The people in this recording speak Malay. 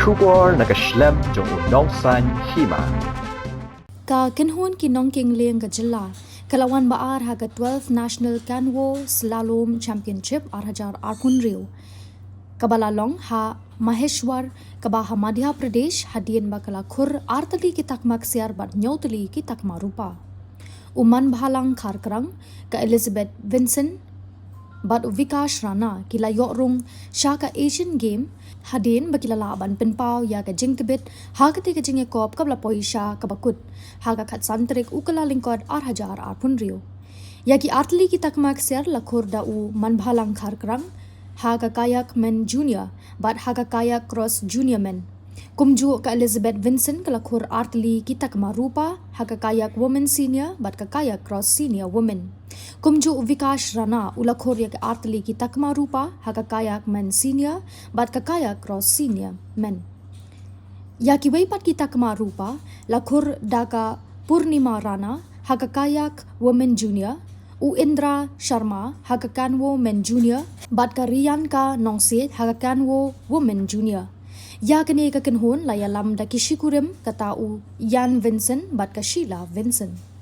Shubor nakaslem jong unongsan hima. Ka kinhon kinong kingleng ka jilla kalawan baar haga 12th National Canwo Slalom Championship 2018 Rio. Kabalalong ha Maheshwar kabaha Madhya Pradesh hadien bakala khur artali kitak maksiar bat nyautali kitak marupa. Uman bahalang kharkrang ka Elizabeth Vincent bat Vikash Rana kila yorung syaka Asian Game hadin bakila laban penpau ya ka jingkebit ha ketika jinge kop kabla poisha kabakut ha ka khat santrik ukala lingkod arhajar arpun rio ya ki atli kita kemaksiar lakhur da u man bhalang kharkrang ha ka kayak men junior bat ha ka kayak cross junior men kumju ka Elizabeth Vincent kalakhur artli kita kemarupa ha ka kayak women senior bat ka kayak cross senior women kumju Vikash Rana ulakhur ya ka artli kita kemarupa ha ka kayak men senior bat ka kayak cross senior men ya ki weipat kita kemarupa lakhur daka Purnima Rana ha ka kayak women junior u Indra Sharma ha ka kanwo men junior bat ka Riyanka Nongsit ha ka kanwo women junior ya kene ka kinhon layalam da kishikurim kata u Jan Vincent bat ka Sheila Vincent